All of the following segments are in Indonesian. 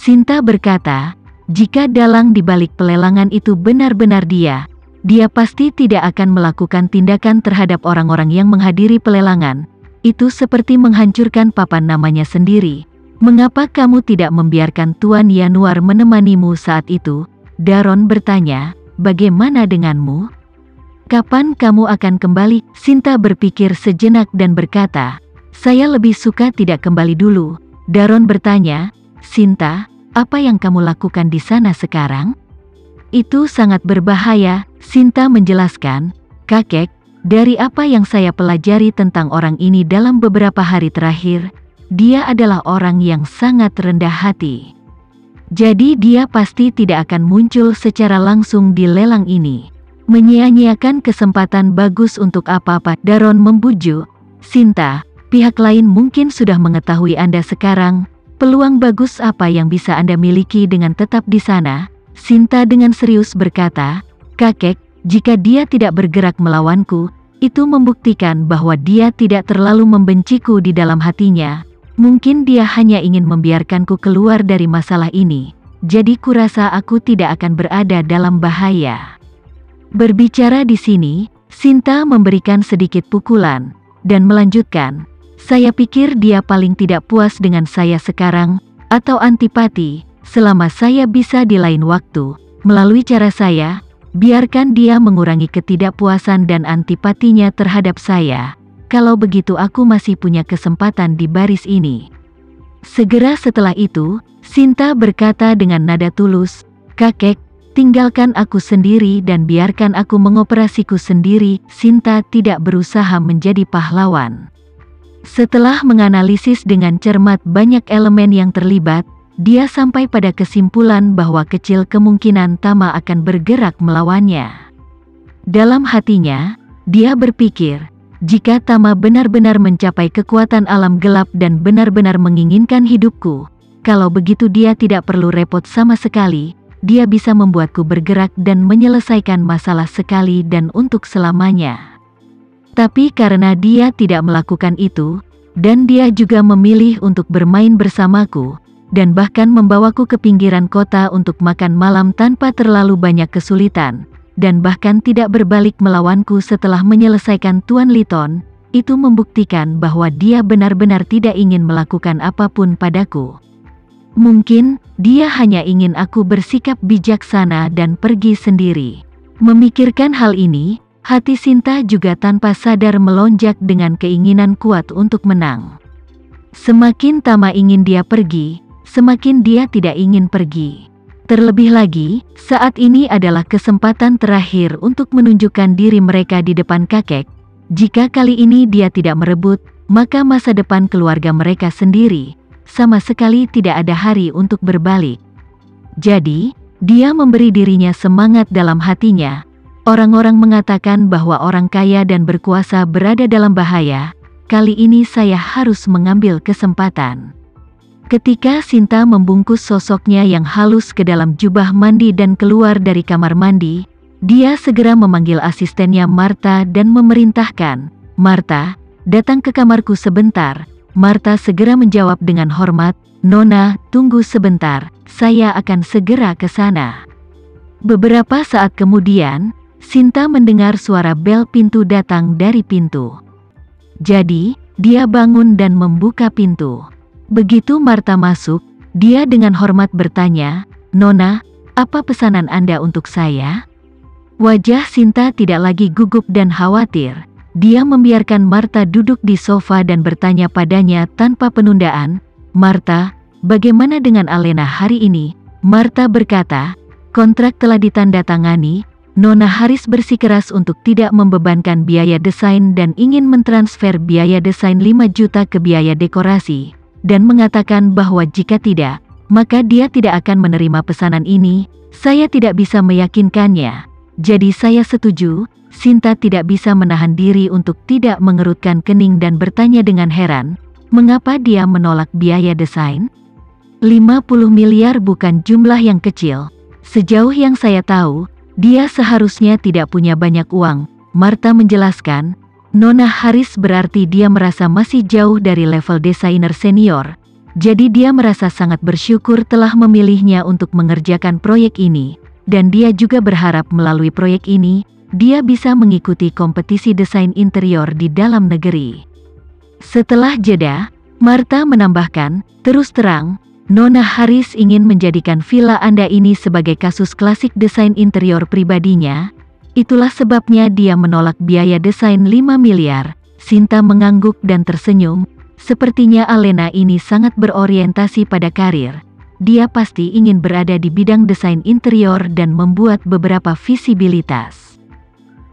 Sinta berkata, jika dalang di balik pelelangan itu benar-benar dia pasti tidak akan melakukan tindakan terhadap orang-orang yang menghadiri pelelangan. Itu seperti menghancurkan papan namanya sendiri. Mengapa kamu tidak membiarkan Tuan Yanuar menemanimu saat itu? Daron bertanya, bagaimana denganmu? Kapan kamu akan kembali? Sinta berpikir sejenak dan berkata, saya lebih suka tidak kembali dulu. Daron bertanya, Sinta, apa yang kamu lakukan di sana sekarang? Itu sangat berbahaya, Sinta menjelaskan. Kakek, dari apa yang saya pelajari tentang orang ini dalam beberapa hari terakhir, dia adalah orang yang sangat rendah hati. Jadi dia pasti tidak akan muncul secara langsung di lelang ini. Menyia-nyiakan kesempatan bagus untuk apa-apa? Daron membujuk. Sinta, pihak lain mungkin sudah mengetahui Anda sekarang. Peluang bagus apa yang bisa Anda miliki dengan tetap di sana? Sinta dengan serius berkata, kakek, jika dia tidak bergerak melawanku, itu membuktikan bahwa dia tidak terlalu membenciku di dalam hatinya. Mungkin dia hanya ingin membiarkanku keluar dari masalah ini. Jadi kurasa aku tidak akan berada dalam bahaya. Berbicara di sini, Sinta memberikan sedikit pukulan, dan melanjutkan, saya pikir dia paling tidak puas dengan saya sekarang, atau antipati, selama saya bisa di lain waktu, melalui cara saya, biarkan dia mengurangi ketidakpuasan dan antipatinya terhadap saya. Kalau begitu aku masih punya kesempatan di baris ini. Segera setelah itu, Sinta berkata dengan nada tulus, kakek, tinggalkan aku sendiri dan biarkan aku mengoperasiku sendiri. Sinta tidak berusaha menjadi pahlawan. Setelah menganalisis dengan cermat banyak elemen yang terlibat, dia sampai pada kesimpulan bahwa kecil kemungkinan Tama akan bergerak melawannya. Dalam hatinya, dia berpikir, jika Tama benar-benar mencapai kekuatan alam gelap dan benar-benar menginginkan hidupku, kalau begitu dia tidak perlu repot sama sekali, dia bisa membuatku bergerak dan menyelesaikan masalah sekali dan untuk selamanya. Tapi karena dia tidak melakukan itu, dan dia juga memilih untuk bermain bersamaku, dan bahkan membawaku ke pinggiran kota untuk makan malam tanpa terlalu banyak kesulitan, dan bahkan tidak berbalik melawanku setelah menyelesaikan Tuan Liton, itu membuktikan bahwa dia benar-benar tidak ingin melakukan apapun padaku. Mungkin, dia hanya ingin aku bersikap bijaksana dan pergi sendiri. Memikirkan hal ini, hati Sinta juga tanpa sadar melonjak dengan keinginan kuat untuk menang. Semakin Tama ingin dia pergi, semakin dia tidak ingin pergi. Terlebih lagi, saat ini adalah kesempatan terakhir untuk menunjukkan diri mereka di depan kakek. Jika kali ini dia tidak merebut, maka masa depan keluarga mereka sendiri sama sekali tidak ada hari untuk berbalik. Jadi, dia memberi dirinya semangat dalam hatinya. Orang-orang mengatakan bahwa orang kaya dan berkuasa berada dalam bahaya. Kali ini saya harus mengambil kesempatan. Ketika Sinta membungkus sosoknya yang halus ke dalam jubah mandi dan keluar dari kamar mandi, dia segera memanggil asistennya Marta dan memerintahkan, Marta, datang ke kamarku sebentar. Marta segera menjawab dengan hormat, Nona, tunggu sebentar, saya akan segera ke sana. Beberapa saat kemudian, Sinta mendengar suara bel pintu datang dari pintu. Jadi, dia bangun dan membuka pintu. Begitu Marta masuk, dia dengan hormat bertanya, Nona, apa pesanan Anda untuk saya? Wajah Sinta tidak lagi gugup dan khawatir. Dia membiarkan Marta duduk di sofa dan bertanya padanya tanpa penundaan, Marta, bagaimana dengan Alena hari ini? Marta berkata, kontrak telah ditandatangani. Nona Haris bersikeras untuk tidak membebankan biaya desain dan ingin mentransfer biaya desain 5 juta ke biaya dekorasi, dan mengatakan bahwa jika tidak, maka dia tidak akan menerima pesanan ini. Saya tidak bisa meyakinkannya, jadi saya setuju. Sinta tidak bisa menahan diri untuk tidak mengerutkan kening dan bertanya dengan heran, mengapa dia menolak biaya desain? 50 miliar bukan jumlah yang kecil. Sejauh yang saya tahu, dia seharusnya tidak punya banyak uang. Marta menjelaskan, Nona Haris berarti dia merasa masih jauh dari level desainer senior. Jadi dia merasa sangat bersyukur telah memilihnya untuk mengerjakan proyek ini, dan dia juga berharap melalui proyek ini, dia bisa mengikuti kompetisi desain interior di dalam negeri. Setelah jeda, Martha menambahkan, terus terang, Nona Harris ingin menjadikan villa Anda ini sebagai kasus klasik desain interior pribadinya. Itulah sebabnya dia menolak biaya desain 5 miliar. Sinta mengangguk dan tersenyum. Sepertinya Alena ini sangat berorientasi pada karir. Dia pasti ingin berada di bidang desain interior dan membuat beberapa visibilitas.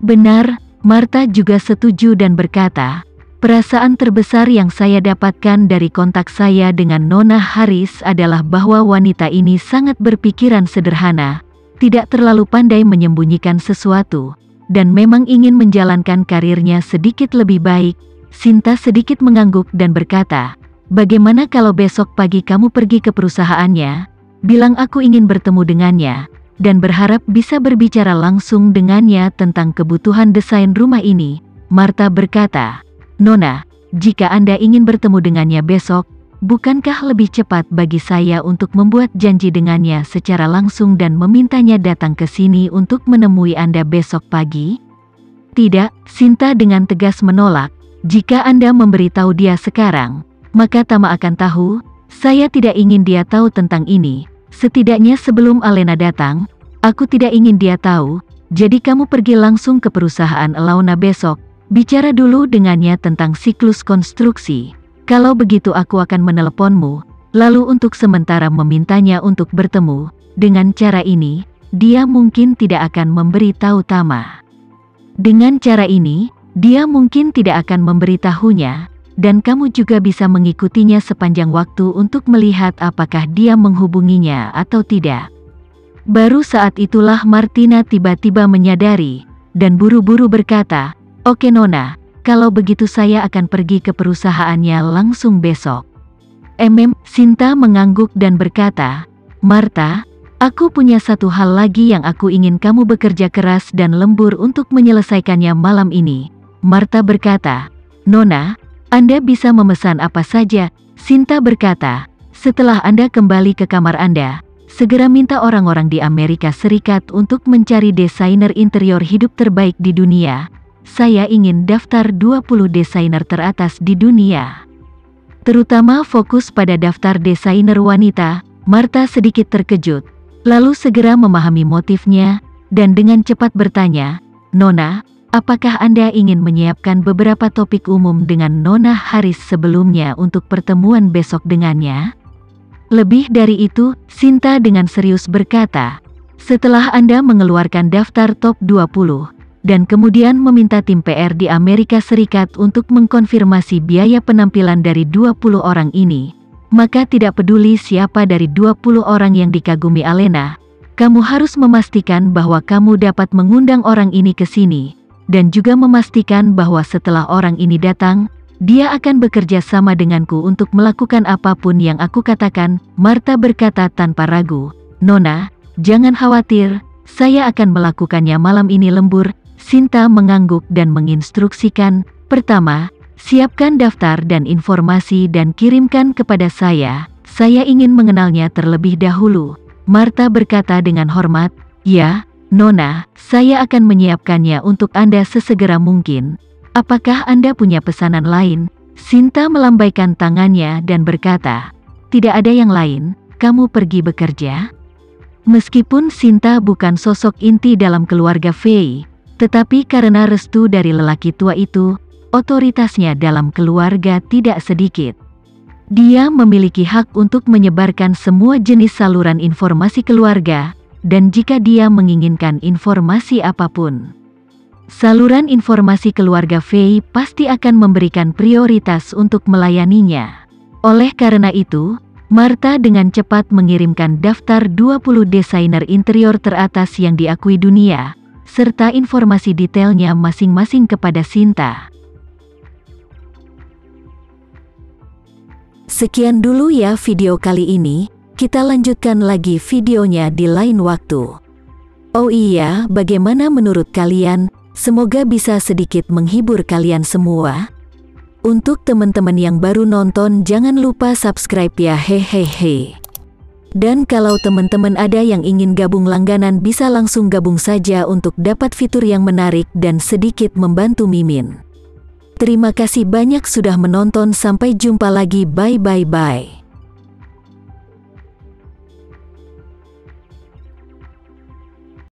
Benar, Martha juga setuju dan berkata, perasaan terbesar yang saya dapatkan dari kontak saya dengan Nona Harris adalah bahwa wanita ini sangat berpikiran sederhana, tidak terlalu pandai menyembunyikan sesuatu, dan memang ingin menjalankan karirnya sedikit lebih baik. Sinta sedikit mengangguk dan berkata, bagaimana kalau besok pagi kamu pergi ke perusahaannya, bilang aku ingin bertemu dengannya, dan berharap bisa berbicara langsung dengannya tentang kebutuhan desain rumah ini. Martha berkata, Nona, jika Anda ingin bertemu dengannya besok, bukankah lebih cepat bagi saya untuk membuat janji dengannya secara langsung dan memintanya datang ke sini untuk menemui Anda besok pagi? Tidak, Sinta dengan tegas menolak. Jika Anda memberitahu dia sekarang, maka Tama akan tahu. Saya tidak ingin dia tahu tentang ini. Setidaknya sebelum Alena datang, aku tidak ingin dia tahu. Jadi kamu pergi langsung ke perusahaan Alona besok. Bicara dulu dengannya tentang siklus konstruksi. Kalau begitu aku akan meneleponmu, lalu untuk sementara memintanya untuk bertemu. Dengan cara ini, dia mungkin tidak akan memberitahu Tama. Dengan cara ini, dia mungkin tidak akan memberitahunya, dan kamu juga bisa mengikutinya sepanjang waktu untuk melihat apakah dia menghubunginya atau tidak. Baru saat itulah Martina tiba-tiba menyadari, dan buru-buru berkata, oke Nona, kalau begitu saya akan pergi ke perusahaannya langsung besok. Sinta mengangguk dan berkata, Martha, aku punya satu hal lagi yang aku ingin kamu bekerja keras dan lembur untuk menyelesaikannya malam ini. Martha berkata, Nona, Anda bisa memesan apa saja. Sinta berkata, setelah Anda kembali ke kamar Anda, segera minta orang-orang di Amerika Serikat untuk mencari desainer interior hidup terbaik di dunia. Saya ingin daftar 20 desainer teratas di dunia. Terutama fokus pada daftar desainer wanita. Martha sedikit terkejut, lalu segera memahami motifnya, dan dengan cepat bertanya, Nona, apakah Anda ingin menyiapkan beberapa topik umum dengan Nona Harris sebelumnya untuk pertemuan besok dengannya? Lebih dari itu, Sinta dengan serius berkata, setelah Anda mengeluarkan daftar top 20, dan kemudian meminta tim PR di Amerika Serikat untuk mengkonfirmasi biaya penampilan dari 20 orang ini, maka tidak peduli siapa dari 20 orang yang dikagumi Alena, kamu harus memastikan bahwa kamu dapat mengundang orang ini ke sini, dan juga memastikan bahwa setelah orang ini datang, dia akan bekerja sama denganku untuk melakukan apapun yang aku katakan. Martha berkata tanpa ragu, Nona, jangan khawatir, saya akan melakukannya malam ini lembur. Sinta mengangguk dan menginstruksikan, pertama, siapkan daftar dan informasi dan kirimkan kepada saya ingin mengenalnya terlebih dahulu. Martha berkata dengan hormat, ya, Nona, saya akan menyiapkannya untuk Anda sesegera mungkin. Apakah Anda punya pesanan lain? Sinta melambaikan tangannya dan berkata, tidak ada yang lain, kamu pergi bekerja. Meskipun Sinta bukan sosok inti dalam keluarga Fei, tetapi karena restu dari lelaki tua itu, otoritasnya dalam keluarga tidak sedikit. Dia memiliki hak untuk menyebarkan semua jenis saluran informasi keluarga, dan jika dia menginginkan informasi apapun, saluran informasi keluarga Fei pasti akan memberikan prioritas untuk melayaninya. Oleh karena itu, Martha dengan cepat mengirimkan daftar 20 desainer interior teratas yang diakui dunia, serta informasi detailnya masing-masing kepada Sinta. Sekian dulu ya video kali ini. Kita lanjutkan lagi videonya di lain waktu. Oh iya, bagaimana menurut kalian? Semoga bisa sedikit menghibur kalian semua. Untuk teman-teman yang baru nonton jangan lupa subscribe ya hehehe. Dan kalau teman-teman ada yang ingin gabung langganan bisa langsung gabung saja untuk dapat fitur yang menarik dan sedikit membantu Mimin. Terima kasih banyak sudah menonton, sampai jumpa lagi, bye bye bye.